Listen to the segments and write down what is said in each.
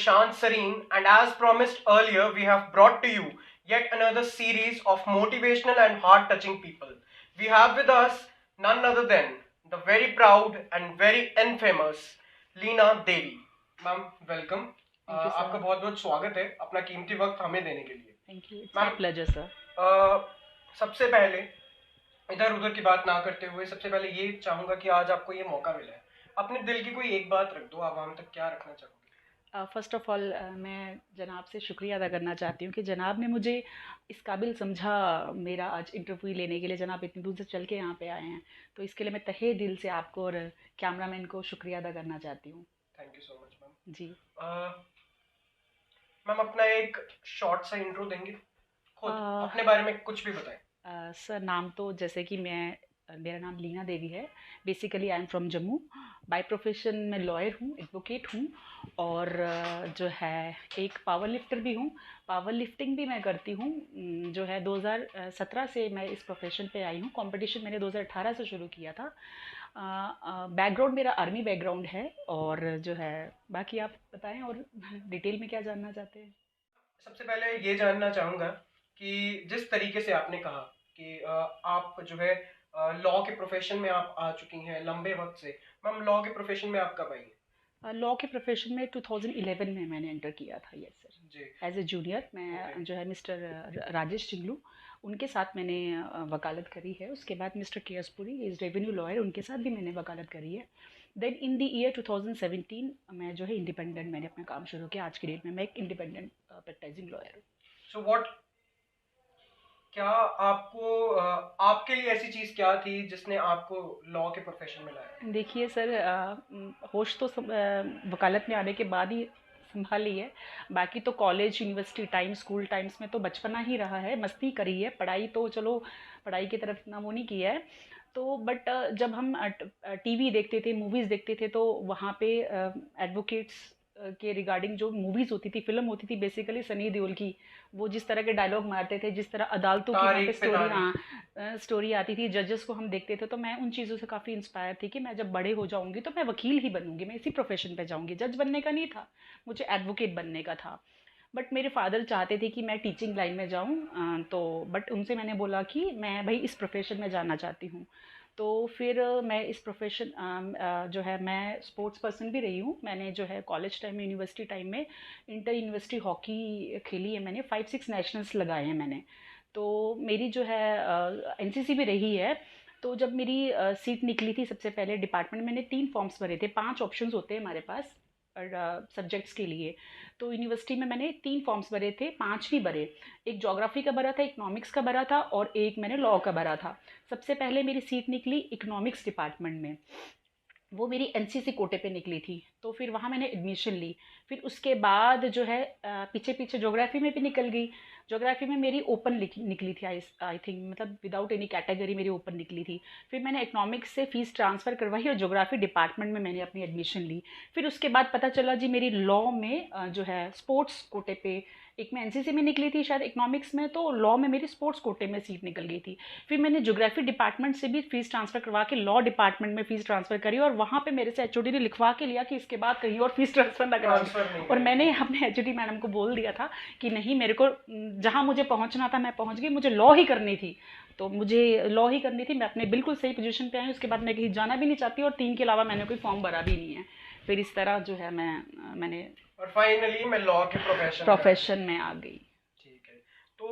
Prashant Sareen, and as promised earlier, we have brought to you yet another series of motivational and heart touching people. We have with us none other than the very proud and very infamous Leena Devi. Ma'am welcome. Thank you आपका sir. बहुत बहुत स्वागत है अपना कीमती वक्त हमें देने के लिए. Thank you. It's ma'am, my pleasure sir. सबसे पहले इधर उधर की बात ना करते हुए सबसे पहले ये चाहूंगा कि आज आपको ये मौका मिला है, अपने दिल की कोई एक बात रख दो. आवाम तक क्या रखना चाहोगे? फर्स्ट ऑफ ऑल मैं जनाब से शुक्रिया अदा करना चाहती हूँ कि जनाब ने मुझे इस काबिल समझा मेरा आज इंटरव्यू लेने के लिए. जनाब इतनी दूर से चल के यहाँ पे आए हैं, तो इसके लिए मैं तहे दिल से आपको और कैमरामैन को शुक्रिया अदा करना चाहती हूँ. Thank you so much ma'am. जी. मैम अपना एक शॉर्ट सा इंट्रो देंगे, खुद अ, अपने बारे में कुछ भी बताएं. सर नाम तो जैसे कि मेरा नाम लीना देवी है. Basically I am from Jammu. By profession मैं लॉयर हूँ, एडवोकेट हूँ, और जो है एक पावर लिफ्टर भी हूँ. पावर लिफ्टिंग भी मैं करती हूँ. जो है 2017 से मैं इस प्रोफेशन पे आई हूँ. कंपटीशन मैंने 2018 से शुरू किया था. बैकग्राउंड मेरा आर्मी बैकग्राउंड है. और जो है बाकी आप बताएं और डिटेल में क्या जानना चाहते हैं. सबसे पहले ये जानना चाहूँगा कि जिस तरीके से आपने कहा कि आप जो है लॉ के प्रोफेशन में आप आ चुकी हैं लंबे वक्त से. मैम लॉ के प्रोफेशन में आप कब आई हैं? लॉ के प्रोफेशन में 2011 में मैंने एंटर किया था. Yes sir. जी. एज ए जूनियर मैं जो है मिस्टर राजेश चिंगलू उनके साथ मैंने वकालत करी है. उसके बाद मिस्टर के S Puri is revenue lawyer, उनके साथ भी मैंने वकालत करी है. देन इन द ईयर 2017 मैं जो है इंडिपेंडेंट मैंने अपना काम शुरू किया. आज की डेट में मैं एक इंडिपेंडेंट प्रैक्टिसिंग लॉयर हूँ. सो व्हाट, क्या आपको आपके लिए ऐसी चीज़ क्या थी जिसने आपको लॉ के प्रोफेशन में लाया? देखिए सर, होश तो वकालत में आने के बाद ही संभाली है. बाकी तो college university time school times में तो बचपना ही रहा है, मस्ती करी है. पढ़ाई तो चलो पढ़ाई की तरफ इतना वो नहीं किया है. तो बट जब हम टीवी देखते थे, मूवीज़ देखते थे, तो वहाँ पे एडवोकेट्स के रिगार्डिंग जो मूवीज़ होती थी, फिल्म होती थी बेसिकली सनी देओल की, वो जिस तरह के डायलॉग मारते थे, जिस तरह अदालतों की वहाँ पे तारीख पे स्टोरी, तारीख. हाँ, स्टोरी आती थी, जजेस को हम देखते थे, तो मैं उन चीज़ों से काफ़ी इंस्पायर थी कि मैं जब बड़े हो जाऊंगी तो मैं वकील ही बनूंगी, मैं इसी प्रोफेशन पे जाऊंगी. जज बनने का नहीं था, मुझे एडवोकेट बनने का था. बट मेरे फादर चाहते थे कि मैं टीचिंग लाइन में जाऊं, तो बट उनसे मैंने बोला कि मैं भाई इस प्रोफेशन में जाना चाहती हूँ. तो फिर मैं इस प्रोफेशन जो है मैं स्पोर्ट्स पर्सन भी रही हूँ. मैंने जो है कॉलेज टाइम में, यूनिवर्सिटी टाइम में इंटर यूनिवर्सिटी हॉकी खेली है मैंने. 5-6 नेशनल्स लगाए हैं मैंने. तो मेरी जो है एनसीसी भी रही है. तो जब मेरी सीट निकली थी सबसे पहले डिपार्टमेंट, मैंने 3 फॉर्म्स भरे थे. 5 ऑप्शंस होते हैं हमारे पास सब्जेक्ट्स के लिए. तो यूनिवर्सिटी में मैंने 3 फॉर्म्स भरे थे, 5 नहीं भरे. एक ज्योग्राफी का भरा था, इकोनॉमिक्स का भरा था, और एक मैंने लॉ का भरा था. सबसे पहले मेरी सीट निकली इकोनॉमिक्स डिपार्टमेंट में. वो मेरी एनसीसी कोटे पे निकली थी, तो फिर वहाँ मैंने एडमिशन ली. फिर उसके बाद जो है पीछे पीछे ज्योग्राफी में भी निकल गई. ज्योग्राफी में मेरी ओपन निकली थी, आई थिंक, मतलब विदाउट एनी कैटेगरी मेरी ओपन निकली थी. फिर मैंने इकोनॉमिक्स से फ़ीस ट्रांसफ़र करवाई और ज्योग्राफी डिपार्टमेंट में मैंने अपनी एडमिशन ली. फिर उसके बाद पता चला जी मेरी लॉ में जो है स्पोर्ट्स कोटे पे, एक मैं एनसीसी में निकली थी शायद इकोनॉमिक्स में, तो लॉ में मेरी स्पोर्ट्स कोटे में सीट निकल गई थी. फिर मैंने ज्योग्राफी डिपार्टमेंट से भी फीस ट्रांसफ़र करवा के लॉ डिपार्टमेंट में फ़ीस ट्रांसफ़र करी, और वहाँ पे मेरे से एचओडी ने लिखवा के लिया कि इसके बाद कहीं और फीस ट्रांसफ़र ना करा. ट्रांसफर नहीं और मैंने करेंगे. अपने एचओडी मैडम को बोल दिया था कि नहीं, मेरे को जहाँ मुझे पहुँचना था मैं पहुँच गई, मुझे लॉ ही करनी थी. तो मुझे लॉ ही करनी थी. मैं अपने बिल्कुल सही पोजीशन पे आई. उसके बाद मैं कहीं जाना भी नहीं चाहती, और 3 के अलावा मैंने कोई फॉर्म भरा भी नहीं है. फिर इस तरह जो है मैंने और फाइनली मैं लॉ के प्रोफेशन में आ गई. ठीक है. तो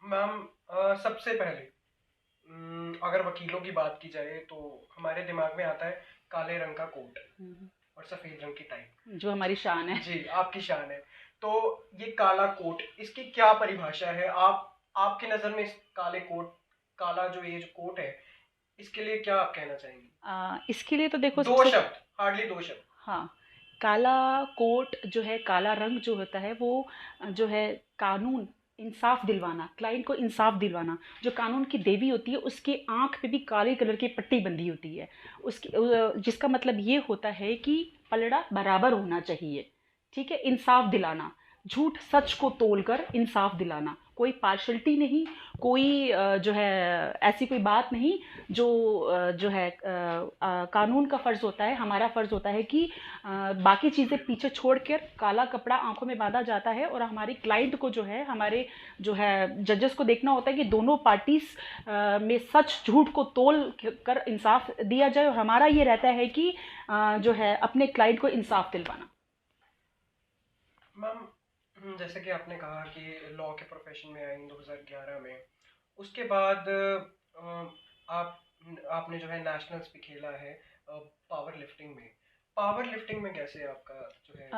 मैम सबसे पहले अगर वकीलों की बात की जाए तो हमारे दिमाग में आता है काले रंग का कोट और सफेद रंग की टाई, जो हमारी शान है. जी आपकी शान है. तो ये काला कोट, इसकी क्या परिभाषा है? आप आपकी नज़र में इस काले कोट, काला जो ये जो कोट है, इसके लिए क्या आप कहना चाहेंगी? इसके लिए तो देखो दो शब्द, हार्डली 2 शब्द. हाँ, काला कोट जो है, काला रंग जो होता है वो जो है कानून, इंसाफ दिलवाना, क्लाइंट को इंसाफ दिलवाना. जो कानून की देवी होती है उसकी आंख पे भी काले कलर की पट्टी बंधी होती है. उसकी जिसका मतलब ये होता है कि पलड़ा बराबर होना चाहिए. ठीक है, इंसाफ दिलाना. झूठ सच को तोलकर इंसाफ दिलाना, कोई पार्शलिटी नहीं, कोई जो है ऐसी कोई बात नहीं जो जो है कानून का फ़र्ज़ होता है, हमारा फ़र्ज़ होता है कि बाकी चीज़ें पीछे छोड़कर काला कपड़ा आंखों में बांधा जाता है और हमारी क्लाइंट को जो है, हमारे जो है जजेस को देखना होता है कि दोनों पार्टीज में सच झूठ को तोल कर इंसाफ दिया जाए, और हमारा ये रहता है कि जो है अपने क्लाइंट को इंसाफ दिलवाना। मैम, जैसे कि आपने कहा कि लॉ के प्रोफेशन में आई 2011 में, उसके बाद आप आपने जो है नेशनल्स भी खेला है पावर लिफ्टिंग में। पावर लिफ्टिंग में कैसे आपका जो है?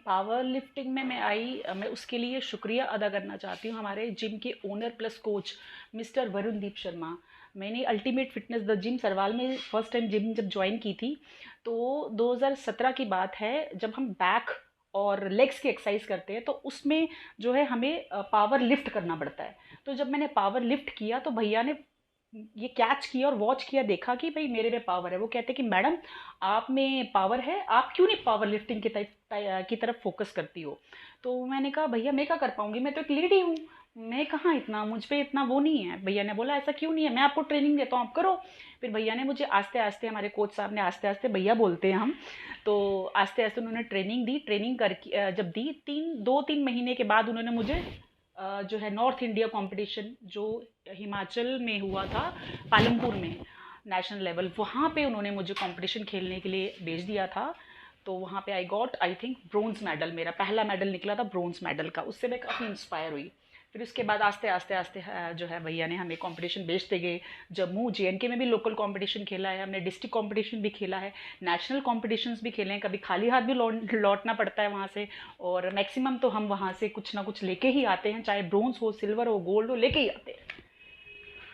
पावर लिफ्टिंग में मैं आई, मैं उसके लिए शुक्रिया अदा करना चाहती हूँ हमारे जिम के owner plus coach mister Varundeep Sharma. मैंने ultimate fitness the gym Sarwal में फर्स्ट टाइम जिम जब ज्वाइन की थी, तो 2017 की बात है, जब हम बैक और लेग्स की एक्सरसाइज करते हैं तो उसमें जो है हमें पावर लिफ्ट करना पड़ता है। तो जब मैंने पावर लिफ्ट किया तो भैया ने ये कैच किया और वॉच किया, देखा कि भाई मेरे में पावर है। वो कहते कि मैडम आप में पावर है, आप क्यों नहीं पावर लिफ्टिंग की तरफ फोकस करती हो। तो मैंने कहा भैया मैं क्या कर पाऊंगी, मैं तो एक लेडी हूँ, मैं कहाँ इतना, मुझ पे इतना वो नहीं है। भैया ने बोला ऐसा क्यों नहीं है, मैं आपको ट्रेनिंग देता हूँ, आप करो। फिर भैया ने मुझे आस्ते आस्ते, हमारे कोच साहब ने आस्ते आस्ते, भैया बोलते हैं हम, तो आस्ते आस्ते उन्होंने ट्रेनिंग दी। ट्रेनिंग कर जब दी, 2-3 महीने के बाद उन्होंने मुझे जो है नॉर्थ इंडिया कंपटीशन जो हिमाचल में हुआ था, पालमपुर में, नेशनल लेवल, वहाँ पे उन्होंने मुझे कंपटीशन खेलने के लिए भेज दिया था। तो वहाँ पे आई थिंक ब्रोंज मेडल, मेरा पहला मेडल निकला था ब्रोंज मेडल का। उससे मैं काफ़ी इंस्पायर हुई। फिर उसके बाद आस्ते आस्ते आस्ते जो है भैया ने हमें कंपटीशन भेजते गए। जम्मू जेएनके में भी लोकल कंपटीशन खेला है हमने, डिस्ट्रिक्ट कंपटीशन भी खेला है, नेशनल कॉम्पिटिशन्स भी खेले हैं। कभी खाली हाथ भी लौटना पड़ता है वहाँ से, और मैक्सिमम तो हम वहाँ से कुछ ना कुछ लेके ही आते हैं, चाहे ब्रोंज हो, सिल्वर हो, गोल्ड हो, लेके ही आते हैं।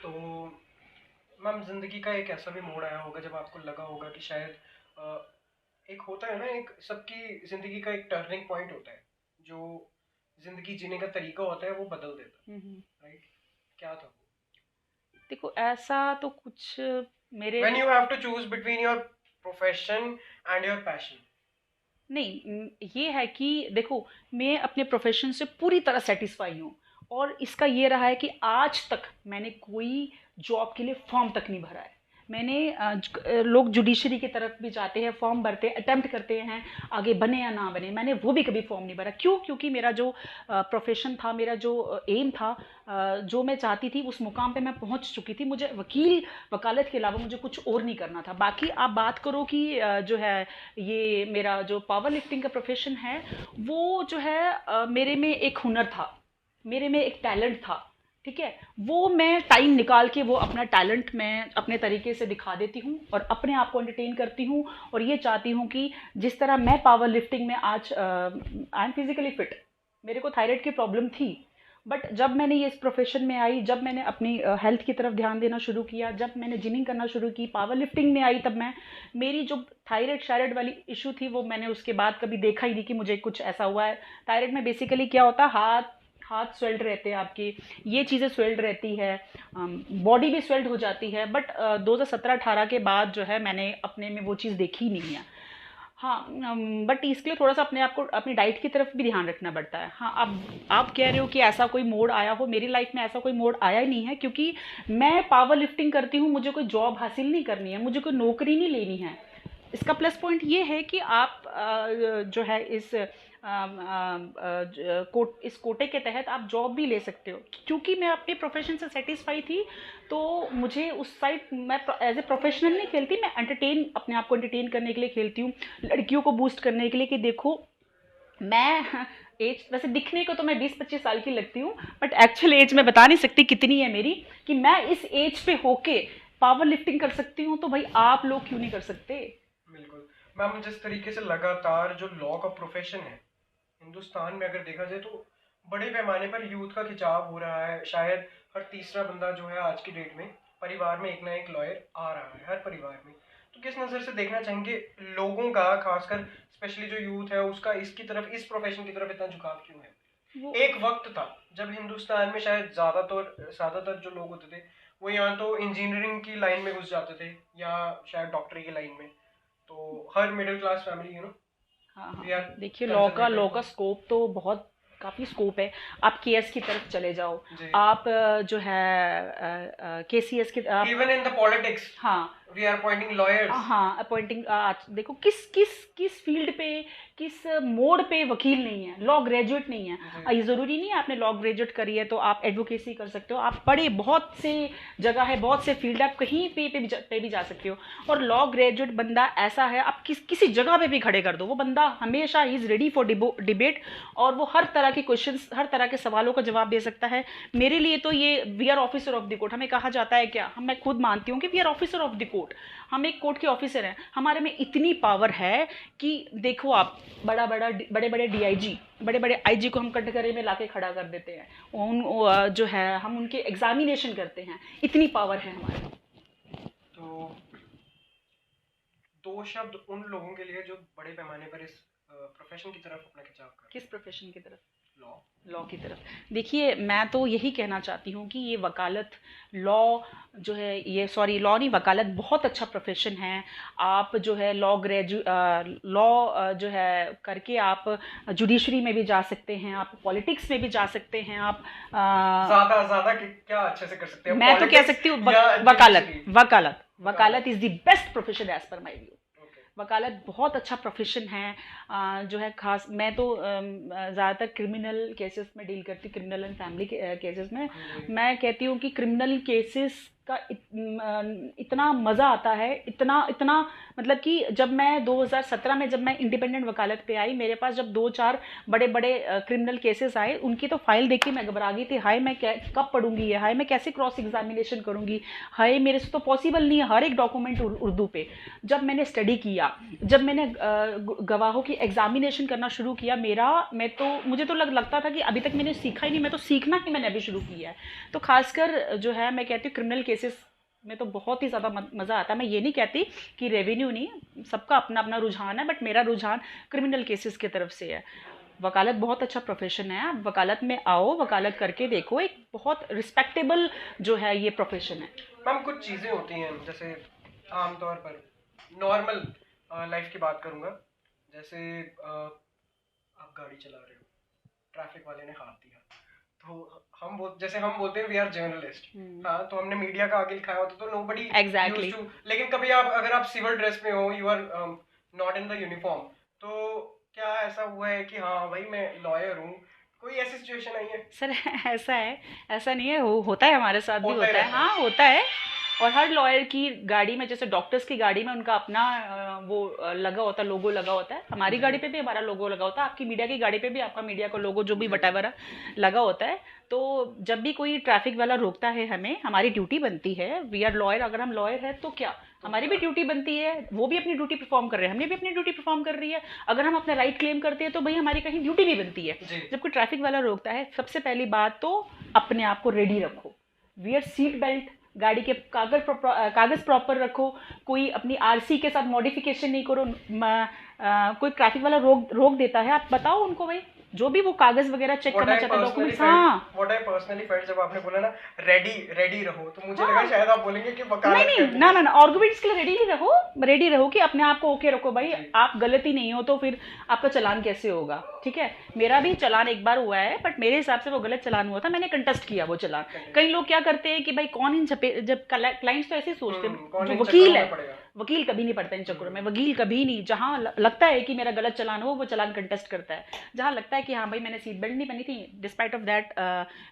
तो मैम, जिंदगी का एक ऐसा भी मोड़ आया होगा जब आपको लगा होगा कि शायद एक होता है ना, एक सबकी जिंदगी का एक टर्निंग पॉइंट होता है जो जिंदगी जीने का तरीका होता है वो बदल देता हम्म। है, राइट? क्या था वो? देखो ऐसा तो कुछ मेरे When you have to choose between your profession and your passion. नहीं, ये है कि देखो मैं अपने प्रोफेशन से पूरी तरह सेटिस्फाई हूँ, और इसका ये रहा है कि आज तक मैंने कोई जॉब के लिए फॉर्म तक नहीं भरा है। मैंने लोग जुडिशरी की तरफ भी जाते हैं, फॉर्म भरते हैं, अटेम्प्ट करते हैं, आगे बने या ना बने, मैंने वो भी कभी फॉर्म नहीं भरा। क्यों? क्योंकि मेरा जो प्रोफेशन था, मेरा जो एम था, जो मैं चाहती थी उस मुकाम पे मैं पहुंच चुकी थी। मुझे वकालत के अलावा मुझे कुछ और नहीं करना था। बाकी आप बात करो कि जो है ये मेरा जो पावर लिफ्टिंग का प्रोफेशन है, वो जो है मेरे में एक हुनर था, मेरे में एक टैलेंट था, ठीक है। वो मैं टाइम निकाल के वो अपना टैलेंट मैं अपने तरीके से दिखा देती हूँ और अपने आप को एंटरटेन करती हूँ। और ये चाहती हूँ कि जिस तरह मैं पावर लिफ्टिंग में आज आई एम फिजिकली फिट, मेरे को थायराइड की प्रॉब्लम थी, बट जब मैंने ये इस प्रोफेशन में आई, जब मैंने अपनी हेल्थ की तरफ ध्यान देना शुरू किया, जब मैंने जिमिंग करना शुरू की, पावर लिफ्टिंग में आई, तब मैं, मेरी जो थायराइड शायराइड वाली इशू थी वो मैंने उसके बाद कभी देखा ही नहीं कि मुझे कुछ ऐसा हुआ है। थायराइड में बेसिकली क्या होता है, हाथ हाथ स्वेल्ड रहते हैं आपके, ये चीज़ें स्वेल्ड रहती है, बॉडी भी स्वेल्ड हो जाती है। बट 2017-18 के बाद जो है मैंने अपने में वो चीज़ देखी ही नहीं है। हाँ, बट इसके लिए थोड़ा सा अपने आप को, अपनी डाइट की तरफ भी ध्यान रखना पड़ता है। हाँ, अब आप कह रहे हो कि ऐसा कोई मोड़ आया हो, मेरी लाइफ में ऐसा कोई मोड़ आया ही नहीं है, क्योंकि मैं पावर लिफ्टिंग करती हूँ, मुझे कोई जॉब हासिल नहीं करनी है, मुझे कोई नौकरी नहीं लेनी है। इसका प्लस पॉइंट ये है कि आप जो है इस कोटे के तहत आप जॉब भी ले सकते हो। क्योंकि मैं अपने प्रोफेशन से सेटिस्फाई थी, तो मुझे उस साइड, मैं एज ए प्रोफेशनल नहीं खेलती, मैं एंटरटेन, अपने आप को एंटरटेन करने के लिए खेलती हूँ, लड़कियों को बूस्ट करने के लिए कि देखो मैं एज, वैसे दिखने को तो मैं 20-25 साल की लगती हूँ, बट एक्चुअल एज मैं बता नहीं सकती कितनी है मेरी, कि मैं इस एज पे होके पावर लिफ्टिंग कर सकती हूँ, तो भाई आप लोग क्यों नहीं कर सकते। बिल्कुल मैम, जिस तरीके से लगातार जो लॉ का प्रोफेशन है हिंदुस्तान में अगर देखा जाए तो बड़े पैमाने पर यूथ का खिंचाव हो रहा है। शायद हर तीसरा बंदा जो है आज की डेट में परिवार में एक ना एक लॉयर आ रहा है, हर परिवार में। तो किस नज़र से देखना चाहेंगे लोगों का, खासकर स्पेशली जो यूथ है उसका इसकी तरफ, इस प्रोफेशन की तरफ इतना झुकाव क्यों है? एक वक्त था जब हिंदुस्तान में शायद ज़्यादातर जो लोग होते थे वो या तो इंजीनियरिंग की लाइन में घुस जाते थे या शायद डॉक्टरी की लाइन में। तो हर मिडिल क्लास फैमिली, हाँ वी हाँ, आर देखिए लॉ कंजर्वेटिव। का स्कोप तो बहुत काफ़ी स्कोप है। आप केएस की तरफ चले जाओ, जी। आप जो है केसीएस की आप, इवन इन द पॉलिटिक्स हाँ वी आर अपॉइंटिंग लॉयर्स। हाँ अपॉइंटिंग, देखो किस किस किस फील्ड पे, किस मोड पे वकील नहीं है, लॉ ग्रेजुएट नहीं है। जी। ये ज़रूरी नहीं है आपने लॉ ग्रेजुएट करी है तो आप एडवोकेसी कर सकते हो। आप बड़े बहुत से जगह है, बहुत से फील्ड, आप कहीं पे भी जा सकते हो। और लॉ ग्रेजुएट बंदा ऐसा है, आप किसी जगह पे भी खड़े कर दो, वो बंदा हमेशा he is ready for debate, और वो हर तरह के क्वेश्चंस, हर तरह के सवालों का जवाब दे सकता है। मेरे लिए तो ये we are officer of the court, हमें कहा जाता है क्या, मैं खुद मानती हूँ कि we are officer of the court. हम एक कोर्ट के ऑफिसर हैं, हमारे में इतनी पावर है कि देखो आप, बड़े बड़े डीआईजी, बड़े बड़े आईजी को हम कटघरे में लाके खड़ा कर देते हैं, जो है हम उनके एग्जामिनेशन करते हैं, इतनी पावर है हमारे। तो दो शब्द उन लोगों के लिए जो बड़े पैमाने पर इस प्रोफेशन की तरफ अपना खिंचाव कर, किस प्रोफेशन की तरफ? लॉ की तरफ। देखिए मैं तो यही कहना चाहती हूँ कि ये वकालत, लॉ जो है, ये सॉरी लॉ नहीं, वकालत बहुत अच्छा प्रोफेशन है। आप जो है लॉ जो है करके आप जुडिशरी में भी जा सकते हैं, आप पॉलिटिक्स में भी जा सकते हैं, आप ज़्यादा क्या अच्छे से कर सकते हैं? मैं तो कह सकती हूँ वकालत is the best profession as per my view. वकालत बहुत अच्छा प्रोफेशन है। जो है खास, मैं तो ज़्यादातर क्रिमिनल केसेस में डील करती हूँ, क्रिमिनल एंड फैमिली केसेस में। मैं कहती हूँ कि क्रिमिनल केसेस का इतना मज़ा आता है, इतना मतलब कि जब मैं 2017 में जब मैं इंडिपेंडेंट वकालत पे आई, मेरे पास जब 2-4 बड़े बड़े क्रिमिनल केसेस आए, उनकी तो फाइल देख के मैं घबरा गई थी। हाय मैं कब पढ़ूंगी ये, हाय मैं कैसे क्रॉस एग्जामिनेशन करूंगी, हाय मेरे से तो पॉसिबल नहीं है हर एक डॉक्यूमेंट उर्दू पे। जब मैंने स्टडी किया, जब मैंने गवाहों की एग्जामिनेशन करना शुरू किया, मुझे तो लगता था कि अभी तक मैंने सीखा ही नहीं, मैं तो सीखना ही मैंने अभी शुरू किया है। तो खासकर जो है मैं कहती हूँ क्रिमिनल केसेस में तो बहुत ही ज़्यादा मज़ा आता है। मैं ये नहीं कहती कि रेवेन्यू नहीं, सबका अपना अपना रुझान है, बट मेरा रुझान क्रिमिनल केसेस की तरफ से है। वकालत बहुत अच्छा प्रोफेशन है, आप वकालत में आओ, वकालत करके देखो, एक बहुत रिस्पेक्टेबल जो है ये प्रोफेशन है। मैम कुछ चीज़ें होती हैं, जैसे आमतौर पर नॉर्मल लाइफ की बात करूँगा, जैसे आप गाड़ी चला रहे हो, ट्रैफिक वाले ने हाथ दिया, तो हम बोलते हैं वी आर जर्नलिस्ट, हाँ, तो हमने मीडिया का आगे लिखाया होता तो नोबडी एग्जैक्टली। लेकिन कभी अगर आप सिविल ड्रेस में हो, you are not in the uniform, तो क्या ऐसा हुआ है कि हाँ भाई मैं लॉयर हूँ? कोई ऐसी सिचुएशन आई है? सर ऐसा है, ऐसा नहीं है, होता है, हमारे साथ भी होता है। हाँ होता है। और हर लॉयर की गाड़ी में, जैसे डॉक्टर्स की गाड़ी में उनका अपना वो लगा होता है, लोगो लगा होता है। हमारी गाड़ी पे भी हमारा लोगो लगा होता है, आपकी मीडिया की गाड़ी पे भी आपका मीडिया का लोगो जो भी वटेवर लगा होता है। तो जब भी कोई ट्रैफिक वाला रोकता है हमें, हमारी ड्यूटी बनती है, वी आर लॉयर, अगर हम लॉयर है तो क्या हमारी भी ड्यूटी बनती है, वो भी अपनी ड्यूटी परफॉर्म कर रहे हैं, हमने भी अपनी ड्यूटी परफॉर्म कर रही है। अगर हम अपना राइट क्लेम करते हैं तो भाई हमारी कहीं ड्यूटी भी बनती है। जब कोई ट्रैफिक वाला रोकता है, सबसे पहली बात तो अपने आप को रेडी रखो, वियर सीट बेल्ट, गाड़ी के कागज प्रॉपर रखो, कोई अपनी आरसी के साथ मॉडिफिकेशन नहीं करो। कोई ट्रैफिक वाला रोक देता है, आप बताओ उनको भाई जो भी वो कागज वगैरह चेक करना चाहता है, डॉक्यूमेंट्स। हाँ व्हाट आई पर्सनली फेल्ट, जब आपने बोला ना रेडी रहो, तो मुझे लगा शायद आप बोलेंगे कि वकालत नहीं ना आर्गुमेंट्स के लिए रेडी रहो कि अपने आप को ओके रखो भाई, आप गलती नहीं हो तो फिर आपका चालान कैसे होगा। ठीक है, मेरा भी चालान एक बार हुआ है, बट मेरे हिसाब से वो गलत चालान हुआ था, मैंने कंटेस्ट किया वो चालान। कई लोग क्या करते हैं कि भाई कौन इन जब क्लाइंट्स तो ऐसे सोचते हैं, जो वकील है, वकील कभी नहीं पड़ता इन चक्करों में, वकील कभी नहीं। जहाँ लगता है कि मेरा गलत चालान हो, वो चालान कंटेस्ट करता है। जहाँ लगता है कि हाँ भाई मैंने सीट बेल्ट नहीं पहनी थी, डिस्पाइट ऑफ दैट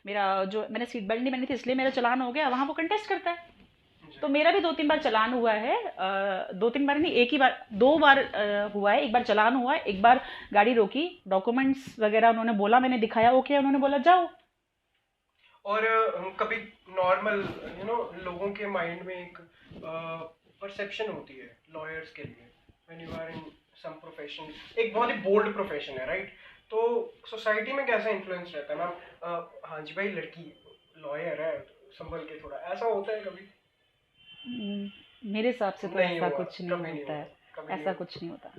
मैंने सीट बेल्ट नहीं पहनी थी इसलिए मेरा चालान हो गया, वहाँ वो कंटेस्ट करता है। तो मेरा भी 2-3 बार चालान हुआ है, 2-3 बार नहीं, एक ही बार, 2 बार हुआ है। एक बार चालान हुआ है, एक बार गाड़ी रोकी, डॉक्यूमेंट्स वगैरह उन्होंने बोला, मैंने दिखाया, ओके, उन्होंने बोला जाओ। और कभी नॉर्मल लोगों के माइंड में एक परसेप्शन होती है लॉयर्स के लिए, when you are in some profession, एक बहुत ही बोल्ड प्रोफेशन है, राइट? तो सोसाइटी में कैसा इन्फ्लुएंस रहता है मैम? हाँ जी भाई लड़की लॉयर है, संभल के थोड़ा, ऐसा होता है कभी? मेरे हिसाब से तो ऐसा कुछ नहीं होता है, ऐसा कुछ नहीं होता।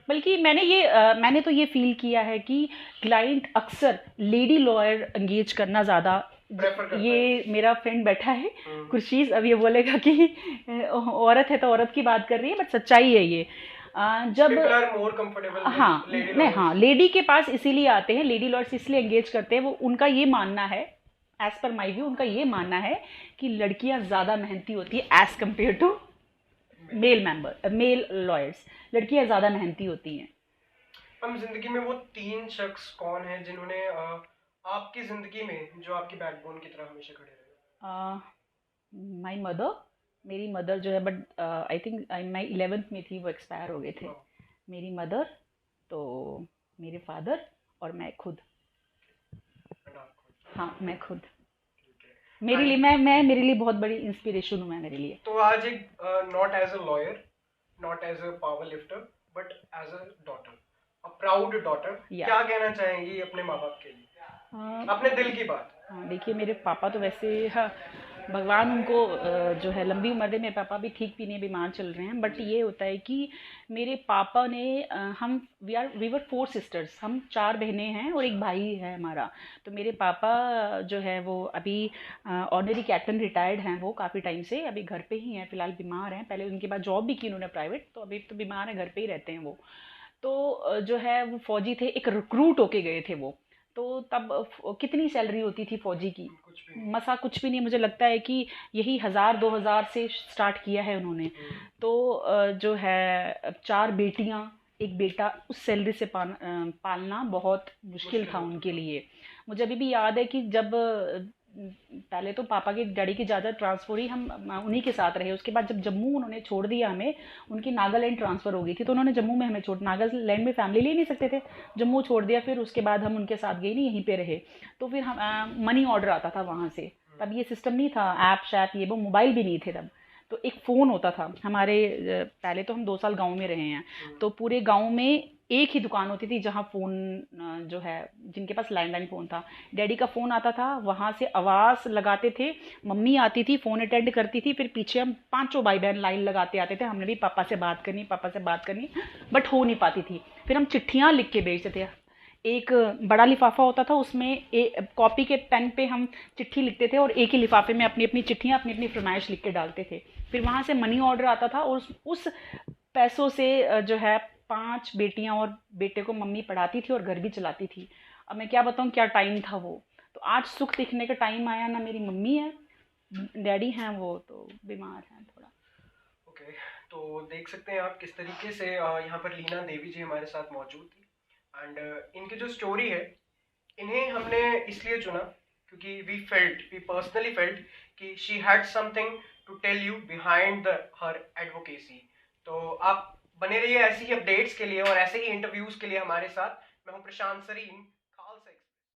बल्कि मैंने तो ये फील किया है कि क्लाइंट अक्सर लेडी लॉयर एंगेज करना ज़्यादा, ये मेरा फ्रेंड बैठा है खुर्शीद, अब ये बोलेगा कि औरत है तो औरत की बात कर रही है, बट सच्चाई है ये। जब People are more comfortable with हाँ lady नहीं lawyers. हाँ लेडी के पास इसीलिए आते हैं, लेडी लॉयर्स इसलिए एंगेज करते हैं, वो उनका ये मानना है, एज पर माई व्यू उनका ये मानना है कि लड़कियां ज़्यादा मेहनती होती है as compare to male lawyers, लड़कियां ज़्यादा मेहनती होती हैं। हम जिंदगी में वो 3 शख्स कौन हैं जिन्होंने आपकी जिंदगी में जो आपकी बैकबोन की तरह हमेशा खड़े रहे? माई मदर, मेरी मदर जो है, बट आई थिंक मैं 11th में थी, वो एक्सपायर हो गए थे। मेरी मदर, तो मेरे फादर और मैं खुद। And आप खुद? हाँ मैं खुद। ठीक है। मेरे लिए मैं मेरे लिए बहुत बड़ी इंस्पिरेशन हूँ मैं मेरे लिए। तो आज एक not as a lawyer, not as a power lifter, but as a daughter, a proud daughter, Yeah. क्या कहना चाहेंगी अपने माँ बाप के लिए, अपने दिल की बात? हाँ देखिए, मेरे पापा तो वैसे हाँ, भगवान उनको जो है लंबी उम्र दे, मेरे पापा भी ठीक भी नहीं, बीमार चल रहे हैं, बट ये होता है कि मेरे पापा ने हम वी वर 4 सिस्टर्स, हम 4 बहनें हैं और एक भाई है हमारा। तो मेरे पापा जो है वो अभी ऑर्डिनरी कैप्टन रिटायर्ड हैं, वो काफ़ी टाइम से अभी घर पे ही हैं, फ़िलहाल बीमार हैं। पहले उनके बाद जॉब भी की उन्होंने प्राइवेट, तो अभी तो बीमार हैं, घर पे ही रहते हैं वो। तो जो है वो फौजी थे, एक रिक्रूट होके गए थे वो। तो तब कितनी सैलरी होती थी फौजी की? कुछ भी नहीं। मसा कुछ भी नहीं, मुझे लगता है कि यही 1000-2000 से स्टार्ट किया है उन्होंने। तो जो है 4 बेटियां, एक बेटा, उस सैलरी से पालना बहुत मुश्किल था उनके लिए। मुझे अभी भी याद है कि जब पहले तो पापा के डैडी की ज़्यादा ट्रांसफ़र ही हम उन्हीं के साथ रहे। उसके बाद जब जम्मू उन्होंने छोड़ दिया हमें, उनकी नागालैंड ट्रांसफ़र हो गई थी, तो उन्होंने जम्मू में हमें छोड़, नागालैंड में फैमिली ले नहीं सकते थे, जम्मू छोड़ दिया। फिर उसके बाद हम उनके साथ गए नहीं, यहीं पे रहे। तो फिर हम मनी ऑर्डर आता था वहाँ से, तब ये सिस्टम नहीं था, ऐप शैप ये वो मोबाइल भी नहीं थे तब। तो एक फ़ोन होता था हमारे, पहले तो हम 2 साल गांव में रहे हैं, तो पूरे गांव में एक ही दुकान होती थी जहाँ फ़ोन जो है, जिनके पास लैंडलाइन फ़ोन था, डैडी का फ़ोन आता था, वहाँ से आवाज़ लगाते थे, मम्मी आती थी, फ़ोन अटेंड करती थी, फिर पीछे हम 5 भाई बहन लाइन लगाते आते थे, हमने भी पापा से बात करनी, बट हो नहीं पाती थी। फिर हम चिट्ठियाँ लिख के भेजते थे, एक बड़ा लिफाफा होता था, उसमें कॉपी के पेन पे हम चिट्ठी लिखते थे और एक ही लिफाफे में अपनी अपनी चिट्ठियाँ, अपनी अपनी फरमाइश लिख के डालते थे। फिर वहाँ से मनी ऑर्डर आता था और उस पैसों से जो है 5 बेटियां और बेटे को मम्मी पढ़ाती थी और घर भी चलाती थी। अब मैं क्या बताऊँ, क्या टाइम था वो। तो आज सुख दिखने का टाइम आया, ना मेरी मम्मी है, डैडी हैं वो तो बीमार हैं थोड़ा। ओके, तो देख सकते हैं आप किस तरीके से यहाँ पर लीना देवी जी हमारे साथ मौजूद थी। एंड इनकी जो स्टोरी है, इन्हें हमने इसलिए चुना क्योंकि वी पर्सनली फेल्ट कि she had something to tell you behind the her advocacy. तो आप बने रहिए ऐसी ही अपडेट्स के लिए और ऐसे ही इंटरव्यूज के लिए हमारे साथ। मैं हूँ प्रशांत सरीन।